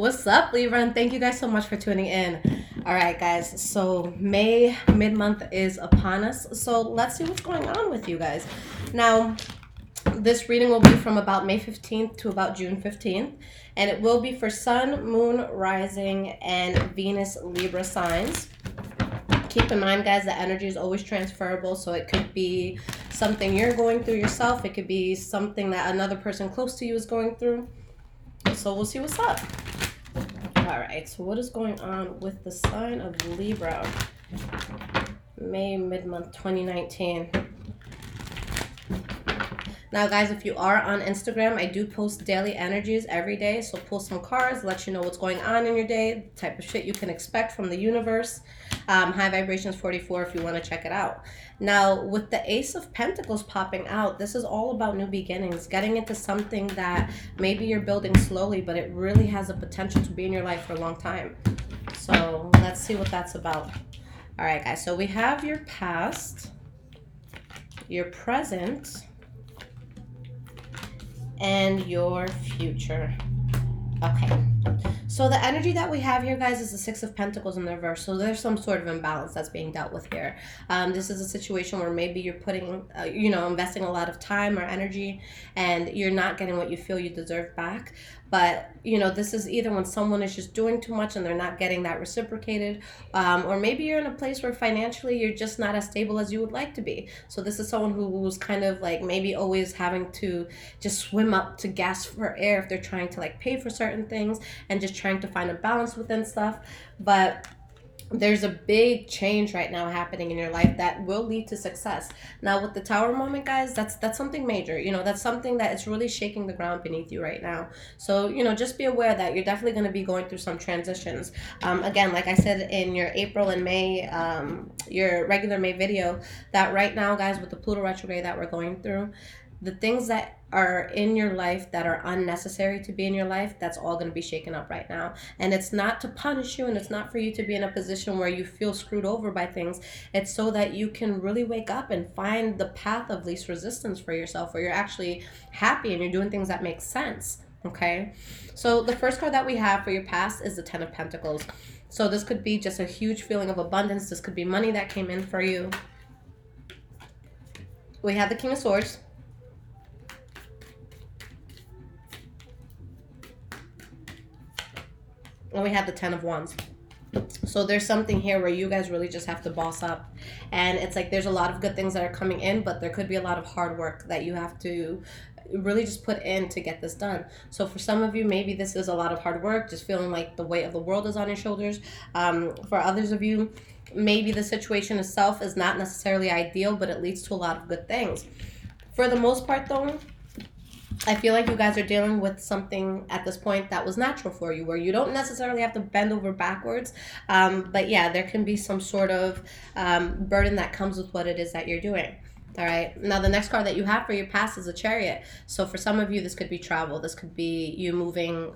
What's up, Libra? And thank you guys so much for tuning in. All right, guys. So May mid-month is upon us. So let's see what's going on with you guys. Now, this reading will be from about May 15th to about June 15th. And it will be for Sun, Moon, Rising, and Venus Libra signs. Keep in mind, guys, that energy is always transferable. So it could be something you're going through yourself. It could be something that another person close to you is going through. So we'll see what's up. All right, so what is going on with the sign of Libra? May mid-month 2019. Now, guys, if you are on Instagram, I do post daily energies every day. So pull some cards, let you know what's going on in your day, the type of shit you can expect from the universe. High Vibrations 44 if you want to check it out. Now, with the Ace of Pentacles popping out, this is all about new beginnings, getting into something that maybe you're building slowly, but it really has the potential to be in your life for a long time. So let's see what that's about. All right, guys, so we have your past, your present, and your future. Okay, so the energy that we have here, guys, is the Six of Pentacles in the reverse. So there's some sort of imbalance that's being dealt with here. This is a situation where maybe you're putting, investing a lot of time or energy, and you're not getting what you feel you deserve back. But, this is either when someone is just doing too much and they're not getting that reciprocated, or maybe you're in a place where financially you're just not as stable as you would like to be. So this is someone who's kind of like maybe always having to just swim up to gasp for air if they're trying to like pay for certain things and just trying to find a balance within stuff. But there's a big change right now happening in your life that will lead to success. Now, with the Tower moment, guys, that's something major. That's something that is really shaking the ground beneath you right now. So, just be aware that you're definitely going to be going through some transitions. Again, like I said in your April and May, your regular May video, that right now, guys, with the Pluto retrograde that we're going through, the things that are in your life that are unnecessary to be in your life, that's all going to be shaken up right now. And it's not to punish you, and it's not for you to be in a position where you feel screwed over by things. It's so that you can really wake up and find the path of least resistance for yourself, where you're actually happy and you're doing things that make sense. Okay, so the first card that we have for your past is the Ten of Pentacles. So this could be just a huge feeling of abundance. This could be money that came in for you. We have the King of Swords. And we have the Ten of Wands. So there's something here where you guys really just have to boss up. And it's like there's a lot of good things that are coming in, but there could be a lot of hard work that you have to really just put in to get this done. So for some of you, maybe this is a lot of hard work, just feeling like the weight of the world is on your shoulders. For others of you, maybe the situation itself is not necessarily ideal, but it leads to a lot of good things. For the most part, though, I feel like you guys are dealing with something at this point that was natural for you, where you don't necessarily have to bend over backwards. But yeah, there can be some sort of burden that comes with what it is that you're doing. All right. Now, the next card that you have for your past is a Chariot. So for some of you, this could be travel. This could be you moving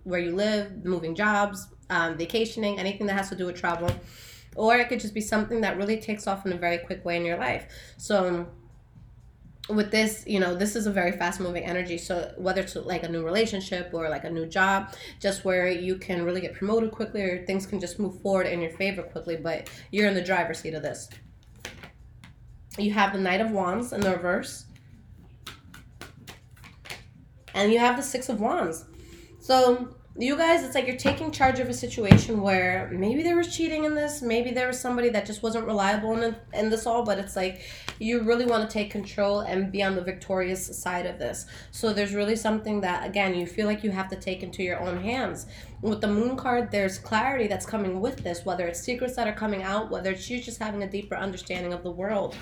where you live, moving jobs, vacationing, anything that has to do with travel. Or it could just be something that really takes off in a very quick way in your life. So with this, this is a very fast moving energy. So whether it's like a new relationship or like a new job, just where you can really get promoted quickly, or things can just move forward in your favor quickly, but you're in the driver's seat of this. You have the Knight of Wands in the reverse. And you have the Six of Wands. So you guys, it's like you're taking charge of a situation where maybe there was cheating in this, maybe there was somebody that just wasn't reliable in this all, but it's like you really want to take control and be on the victorious side of this. So there's really something that, again, you feel like you have to take into your own hands. With the Moon card, there's clarity that's coming with this, whether it's secrets that are coming out, whether it's you just having a deeper understanding of the world.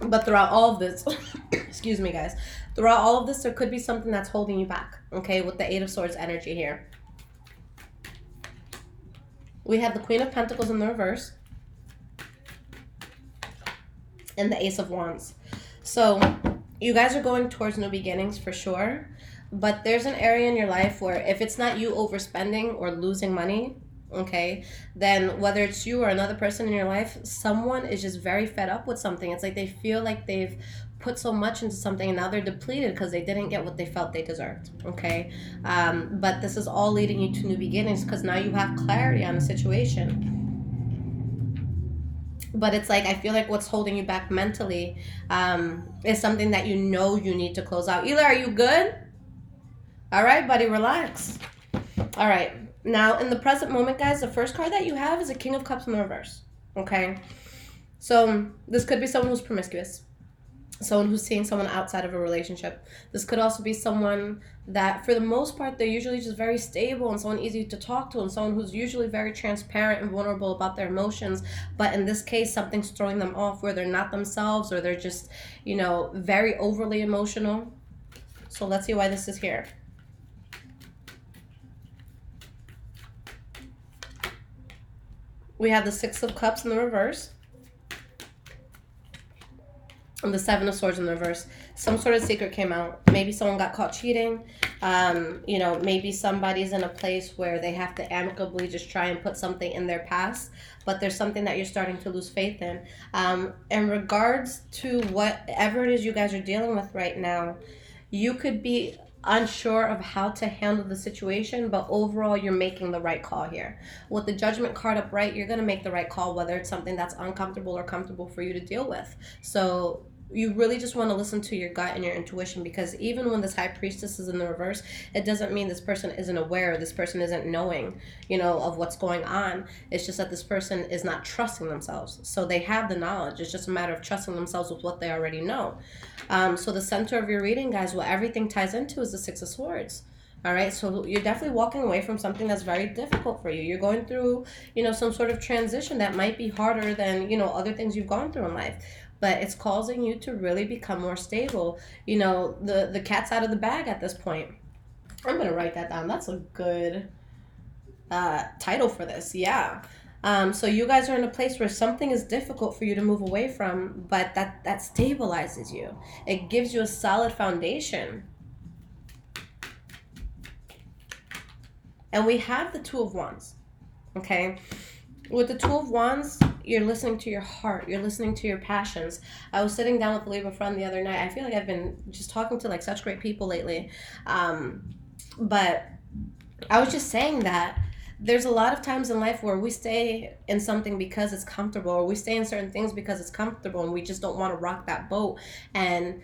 But throughout all of this, excuse me, guys, throughout all of this, there could be something that's holding you back, okay, with the Eight of Swords energy here. We have the Queen of Pentacles in the reverse and the Ace of Wands. So you guys are going towards new beginnings for sure, but there's an area in your life where if it's not you overspending or losing money, okay, then whether it's you or another person in your life, someone is just very fed up with something. It's like they feel like they've put so much into something and now they're depleted because they didn't get what they felt they deserved. Okay. But this is all leading you to new beginnings because now you have clarity on the situation. But it's like, I feel like what's holding you back mentally is something that you know you need to close out. Eli, are you good? All right, buddy, relax. All right. Now, in the present moment, guys, the first card that you have is a King of Cups in the reverse. Okay. So this could be someone who's promiscuous, someone who's seeing someone outside of a relationship. This could also be someone that, for the most part, they're usually just very stable and someone easy to talk to and someone who's usually very transparent and vulnerable about their emotions. But in this case, something's throwing them off where they're not themselves or they're just, you know, very overly emotional. So let's see why this is here. We have the Six of Cups in the reverse. And the Seven of Swords in the reverse. Some sort of secret came out. Maybe someone got caught cheating. You know, maybe somebody's in a place where they have to amicably just try and put something in their past. But there's something that you're starting to lose faith in. In regards to whatever it is you guys are dealing with right now, you could be unsure of how to handle the situation, but overall you're making the right call here. With the Judgment card upright, you're going to make the right call, whether it's something that's uncomfortable or comfortable for you to deal with. So you really just want to listen to your gut and your intuition, because even when this High Priestess is in the reverse, it doesn't mean this person isn't aware, this person isn't knowing, you know, of what's going on. It's just that this person is not trusting themselves. So they have the knowledge. It's just a matter of trusting themselves with what they already know. So the center of your reading, guys, what everything ties into is the Six of Swords. All right, so you're definitely walking away from something that's very difficult for you. You're going through, you know, some sort of transition that might be harder than, you know, other things you've gone through in life. But it's causing you to really become more stable. You know, the cat's out of the bag at this point. I'm going to write that down. That's a good title for this. Yeah. So you guys are in a place where something is difficult for you to move away from, but that stabilizes you. It gives you a solid foundation. And we have the Two of Wands, okay? With the Two of Wands, you're listening to your heart. You're listening to your passions. I was sitting down with a Libra friend the other night. I feel like I've been just talking to like such great people lately. But I was just saying that there's a lot of times in life where we stay in something because it's comfortable, or we stay in certain things because it's comfortable, and we just don't want to rock that boat. And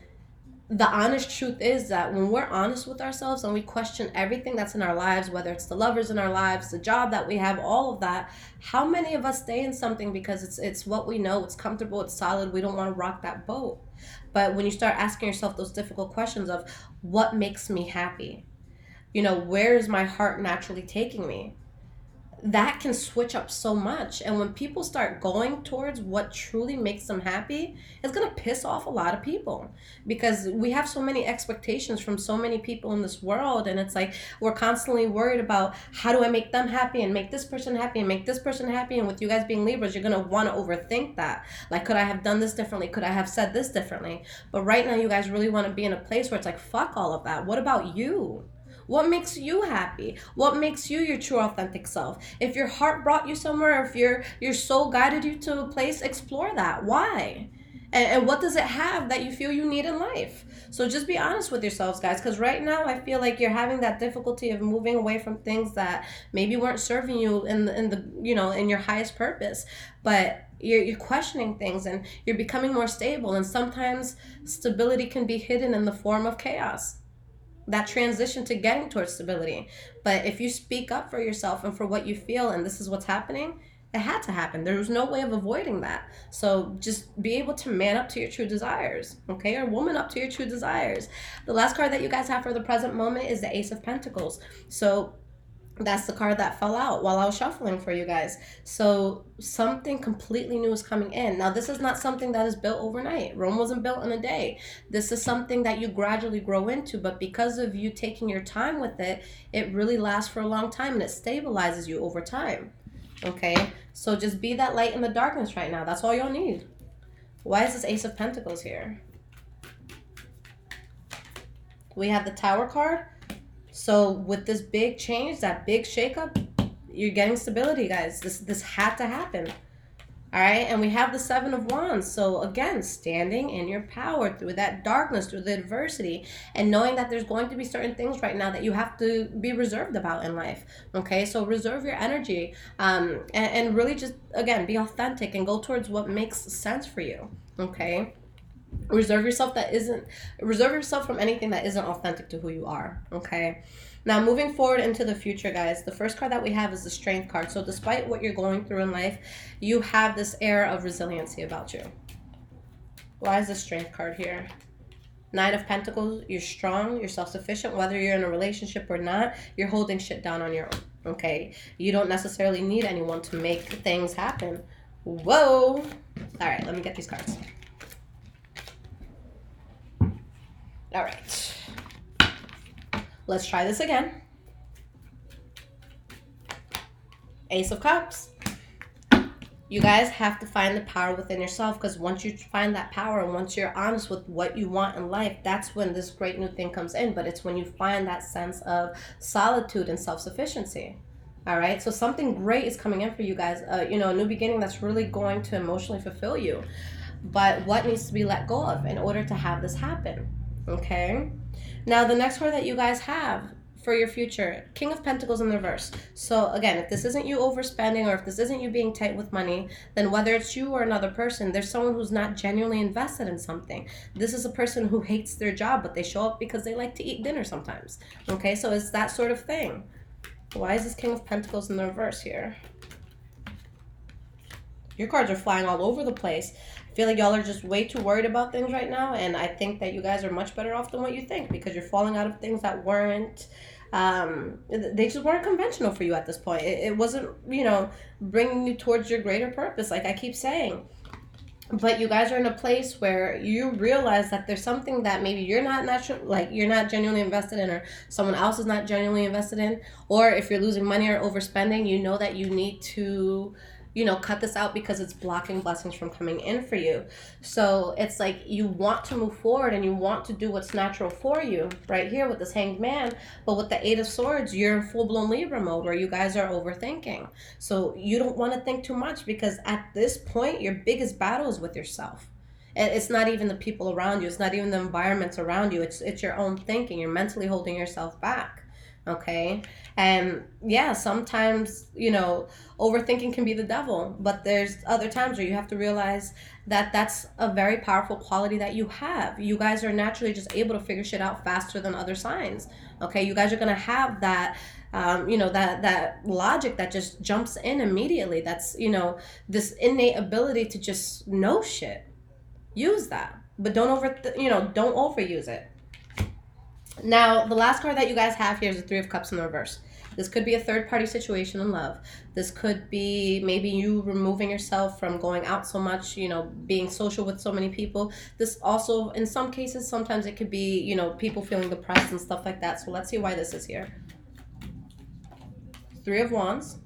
the honest truth is that when we're honest with ourselves and we question everything that's in our lives, whether it's the lovers in our lives, the job that we have, all of that, how many of us stay in something because it's what we know, it's comfortable, it's solid, we don't want to rock that boat. But when you start asking yourself those difficult questions of what makes me happy, you know, where is my heart naturally taking me, that can switch up so much. And when people start going towards what truly makes them happy, it's going to piss off a lot of people, because we have so many expectations from so many people in this world. And it's like, we're constantly worried about how do I make them happy and make this person happy and make this person happy. And with you guys being Libras, you're going to want to overthink that. Like, could I have done this differently? Could I have said this differently? But right now, you guys really want to be in a place where it's like, fuck all of that. What about you? What makes you happy? What makes you your true authentic self? If your heart brought you somewhere, if your soul guided you to a place, explore that. Why? And what does it have that you feel you need in life? So just be honest with yourselves, guys, because right now I feel like you're having that difficulty of moving away from things that maybe weren't serving you in the you know, in your highest purpose. But you're questioning things and you're becoming more stable. And sometimes stability can be hidden in the form of chaos. That transition to getting towards stability. But if you speak up for yourself and for what you feel, and this is what's happening, it had to happen. There was no way of avoiding that. So just be able to man up to your true desires, okay? Or woman up to your true desires. The last card that you guys have for the present moment is the Ace of Pentacles. So that's the card that fell out while I was shuffling for you guys. So something completely new is coming in. Now, this is not something that is built overnight. Rome wasn't built in a day. This is something that you gradually grow into, but because of you taking your time with it, it really lasts for a long time and it stabilizes you over time. Okay? So just be that light in the darkness right now. That's all you'll need. Why is this Ace of Pentacles here? We have the Tower card. So with this big change, that big shakeup, you're getting stability, guys. This had to happen. All right, and we have the Seven of Wands. So again, standing in your power through that darkness, through the adversity, and knowing that there's going to be certain things right now that you have to be reserved about in life. Okay, so reserve your energy, and really just, again, be authentic and go towards what makes sense for you. Okay, reserve yourself from anything that isn't authentic to who you are. Okay, now moving forward into the future, guys, the first card that we have is the Strength card. So despite what you're going through in life, you have this air of resiliency about you. Why is the Strength card here? Knight of Pentacles. You're strong, you're self-sufficient. Whether you're in a relationship or not, you're holding shit down on your own. Okay, you don't necessarily need anyone to make things happen. Whoa. All right, let me get these cards. All right, let's try this again. Ace of Cups. You guys have to find the power within yourself, because once you find that power and once you're honest with what you want in life, that's when this great new thing comes in. But it's when you find that sense of solitude and self-sufficiency. All right, so something great is coming in for you guys. You know, a new beginning that's really going to emotionally fulfill you. But what needs to be let go of in order to have this happen? Okay, now the next card that you guys have for your future, King of Pentacles in the reverse. So again, if this isn't you overspending, or if this isn't you being tight with money, then whether it's you or another person, there's someone who's not genuinely invested in something. This is a person who hates their job, but they show up because they like to eat dinner sometimes. Okay, so it's that sort of thing. Why is this King of Pentacles in the reverse here? Your cards are flying all over the place. I feel like y'all are just way too worried about things right now, and I think that you guys are much better off than what you think, because you're falling out of things that weren't, they just weren't conventional for you at this point. It wasn't, you know, bringing you towards your greater purpose, like I keep saying. But you guys are in a place where you realize that there's something that maybe you're not you're not genuinely invested in, or someone else is not genuinely invested in, or if you're losing money or overspending, you know that you need to, you know, cut this out because it's blocking blessings from coming in for you. So it's like you want to move forward and you want to do what's natural for you right here with this Hanged Man. But with the Eight of Swords, you're in full-blown Libra mode where you guys are overthinking. So you don't want to think too much, because at this point, your biggest battle is with yourself. And it's not even the people around you. It's not even the environments around you. It's your own thinking. You're mentally holding yourself back. Okay, and yeah, sometimes, you know, overthinking can be the devil, but there's other times where you have to realize that that's a very powerful quality that you have. You guys are naturally just able to figure shit out faster than other signs. Okay, you guys are gonna have that you know, that logic that just jumps in immediately. That's, you know, this innate ability to just know shit. Use that, but don't overuse it. Now, the last card that you guys have here is the Three of Cups in the reverse. This could be a third-party situation in love. This could be maybe you removing yourself from going out so much, you know, being social with so many people. This also, in some cases, sometimes it could be, you know, people feeling depressed and stuff like that. So let's see why this is here. Three of Wands.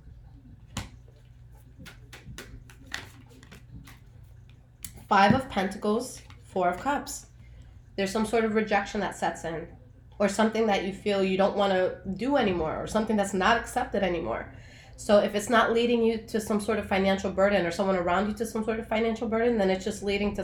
Five of Pentacles. Four of Cups. There's some sort of rejection that sets in, or something that you feel you don't want to do anymore, or something that's not accepted anymore. So if it's not leading you to some sort of financial burden, or someone around you to some sort of financial burden, then it's just leading to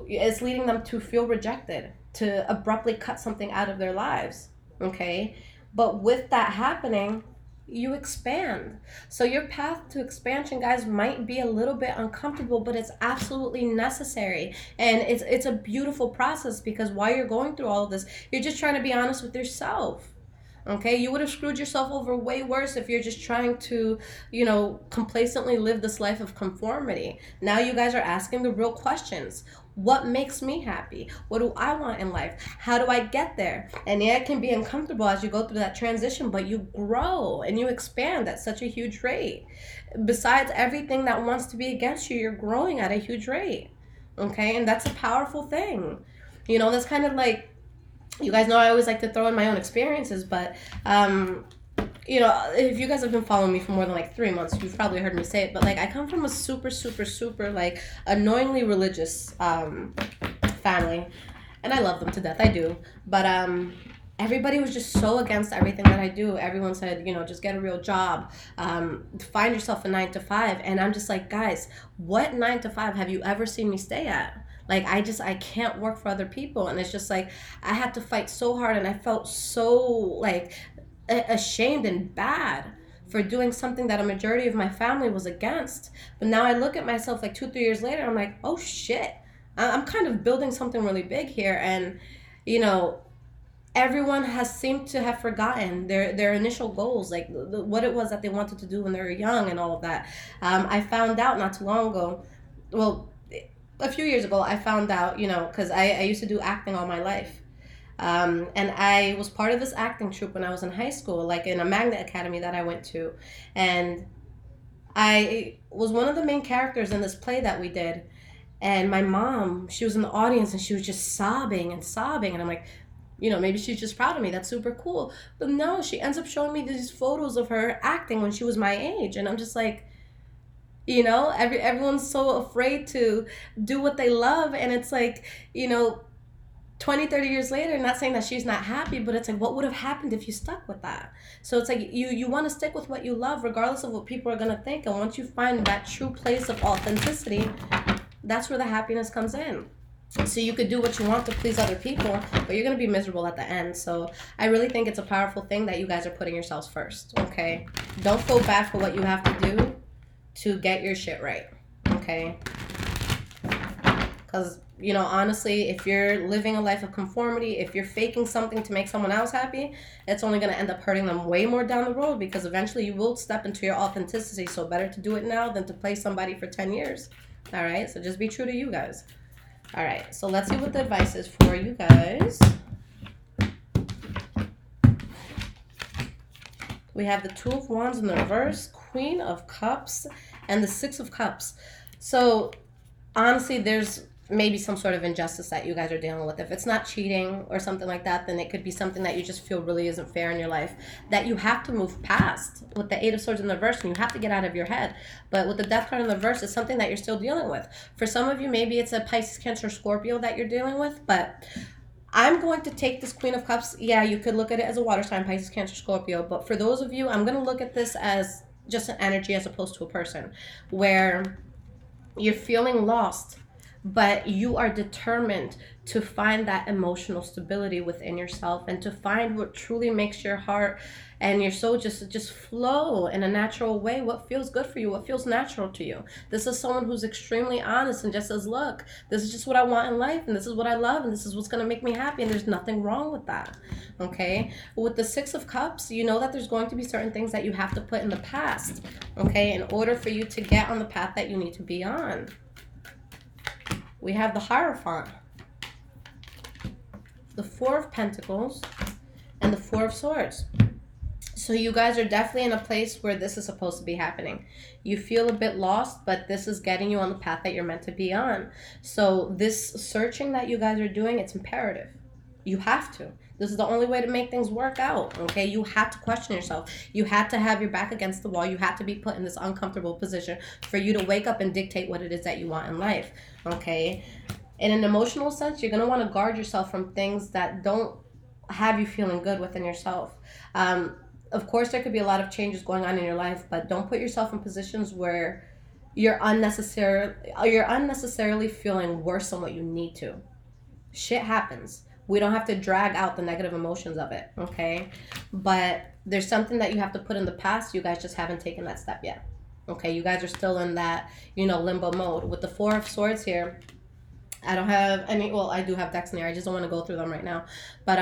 it's leading them to feel rejected, to abruptly cut something out of their lives. Okay, but with that happening, you expand. So your path to expansion, guys, might be a little bit uncomfortable, but it's absolutely necessary. And it's a beautiful process, because while you're going through all of this, you're just trying to be honest with yourself. Okay, you would have screwed yourself over way worse if you're just trying to, you know, complacently live this life of conformity. Now you guys are asking the real questions. What makes me happy? What do I want in life? How do I get there? And yeah, it can be uncomfortable as you go through that transition, but you grow and you expand at such a huge rate. Besides everything that wants to be against you, you're growing at a huge rate. Okay, and that's a powerful thing. You know, that's kind of like, you guys know I always like to throw in my own experiences, but you know, if you guys have been following me for more than like 3 months, you've probably heard me say it, but like I come from a super like annoyingly religious family, and I love them to death. I do, but everybody was just so against everything that I do. Everyone said, you know, just get a real job, find yourself a 9 to 5. And I'm just like, guys, what 9 to 5 have you ever seen me stay at? Like, I can't work for other people. And it's just like, I had to fight so hard, and I felt so like ashamed and bad for doing something that a majority of my family was against. But now I look at myself like 2, 3 years later, I'm like, oh shit, I'm kind of building something really big here. And, you know, everyone has seemed to have forgotten their initial goals, like what it was that they wanted to do when they were young and all of that. I found out not too long ago, well, a few years ago, I found out, you know, because I used to do acting all my life. And I was part of this acting troupe when I was in high school, like in a magnet academy that I went to. And I was one of the main characters in this play that we did. And my mom, she was in the audience, and she was just sobbing and sobbing. And I'm like, you know, maybe she's just proud of me. That's super cool. But no, she ends up showing me these photos of her acting when she was my age. And I'm just like, you know, everyone's so afraid to do what they love. And it's like, you know, 20, 30 years later, not saying that she's not happy, but it's like, what would have happened if you stuck with that? So it's like, you want to stick with what you love, regardless of what people are going to think. And once you find that true place of authenticity, that's where the happiness comes in. So you could do what you want to please other people, but you're going to be miserable at the end. So I really think it's a powerful thing that you guys are putting yourselves first, okay? Don't feel bad for what you have to do to get your shit right, okay? Because, you know, honestly, if you're living a life of conformity, if you're faking something to make someone else happy, it's only going to end up hurting them way more down the road, because eventually you will step into your authenticity. So better to do it now than to play somebody for 10 years. All right? So just be true to you guys. All right. So let's see what the advice is for you guys. We have the Two of Wands in the reverse, Queen of Cups, and the Six of Cups. So honestly, there's maybe some sort of injustice that you guys are dealing with. If it's not cheating or something like that, then it could be something that you just feel really isn't fair in your life that you have to move past. With the Eight of Swords in the reverse, and you have to get out of your head. But with the Death card in the reverse, it's something that you're still dealing with. For some of you, maybe it's a Pisces, Cancer, Scorpio that you're dealing with, but I'm going to take this Queen of Cups. Yeah, you could look at it as a water sign, Pisces, Cancer, Scorpio. But for those of you, I'm going to look at this as just an energy as opposed to a person, where you're feeling lost, but you are determined to find that emotional stability within yourself and to find what truly makes your heart and your soul just flow in a natural way. What feels good for you, what feels natural to you. This is someone who's extremely honest and just says, look, this is just what I want in life, and this is what I love, and this is what's going to make me happy, and there's nothing wrong with that. Okay? With the Six of Cups, you know that there's going to be certain things that you have to put in the past, okay, in order for you to get on the path that you need to be on. We have the Hierophant, the Four of Pentacles, and the Four of Swords. So you guys are definitely in a place where this is supposed to be happening. You feel a bit lost, but this is getting you on the path that you're meant to be on. So this searching that you guys are doing, it's imperative. You have to. This is the only way to make things work out, okay? You have to question yourself. You have to have your back against the wall. You have to be put in this uncomfortable position for you to wake up and dictate what it is that you want in life, okay? In an emotional sense, you're going to want to guard yourself from things that don't have you feeling good within yourself. Of course, there could be a lot of changes going on in your life, but don't put yourself in positions where you're unnecessarily feeling worse than what you need to. Shit happens. We don't have to drag out the negative emotions of it, okay? But there's something that you have to put in the past. You guys just haven't taken that step yet, okay? You guys are still in that, you know, limbo mode. With the Four of Swords here, I don't have any, well, I do have decks in here. I just don't want to go through them right now. But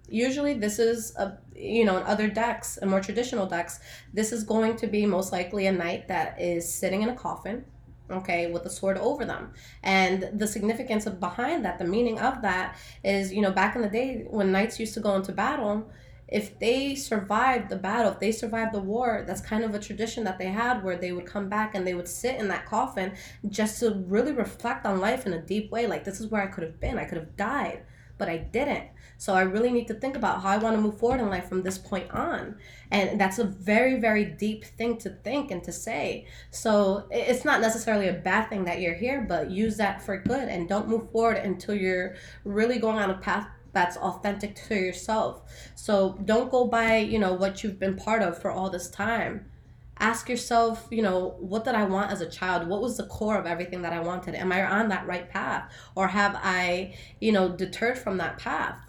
usually this is, you know, in other decks, in more traditional decks, this is going to be most likely a knight that is sitting in a coffin, okay, with a sword over them. And the significance of behind that, the meaning of that is, you know, back in the day when knights used to go into battle, if they survived the battle, if they survived the war, that's kind of a tradition that they had where they would come back and they would sit in that coffin just to really reflect on life in a deep way. Like, this is where I could have been. I could have died, but I didn't. So I really need to think about how I want to move forward in life from this point on. And that's a very, very deep thing to think and to say. So it's not necessarily a bad thing that you're here, but use that for good and don't move forward until you're really going on a path that's authentic to yourself. So don't go by, you know, what you've been part of for all this time. Ask yourself, you know, what did I want as a child? What was the core of everything that I wanted? Am I on that right path? Or have I, you know, deterred from that path?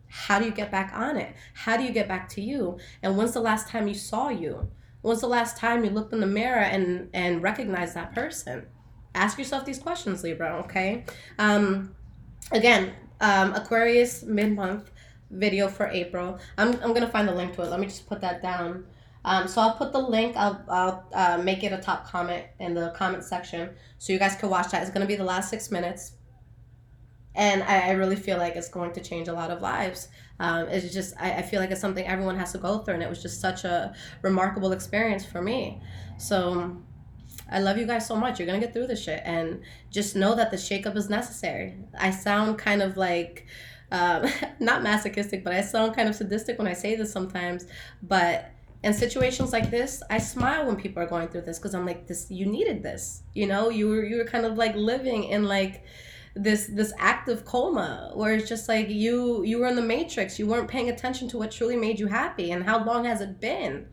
How do you get back on it? How do you get back to you? And when's the last time you saw you? When's the last time you looked in the mirror and recognized that person? Ask yourself these questions, Libra, okay? Again, Aquarius mid-month video for April. I'm going to find the link to it. Let me just put that down. So I'll put the link. I'll make it a top comment in the comment section so you guys can watch that. It's going to be the last 6 minutes. And I really feel like it's going to change a lot of lives. It's just, I feel like it's something everyone has to go through. And it was just such a remarkable experience for me. So I love you guys so much. You're going to get through this shit. And just know that the shakeup is necessary. I sound kind of like, not masochistic, but I sound kind of sadistic when I say this sometimes. But in situations like this, I smile when people are going through this because I'm like, this, you needed this. You know, you were kind of like living in like this active coma where it's just like you were in the matrix. You weren't paying attention to what truly made you happy. And how long has it been?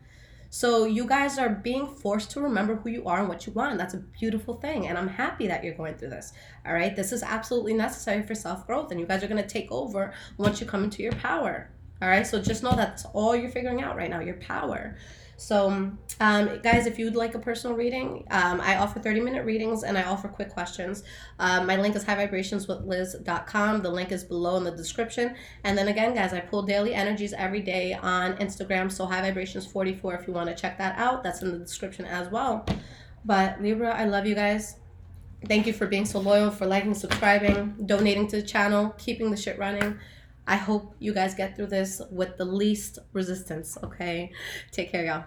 So you guys are being forced to remember who you are and what you want. That's a beautiful thing. And I'm happy that you're going through this. All right. This is absolutely necessary for self-growth. And you guys are going to take over once you come into your power. All right. So just know that's all you're figuring out right now, your power. So guys, if you'd like a personal reading, I offer 30-minute readings and I offer quick questions. My link is highvibrationswithliz.com. The link is below in the description. And then again, guys, I pull daily energies every day on Instagram. So High Vibrations 44, if you want to check that out, that's in the description as well. But Libra, I love you guys. Thank you for being so loyal, for liking, subscribing, donating to the channel, keeping the shit running. I hope you guys get through this with the least resistance, okay? Take care, y'all.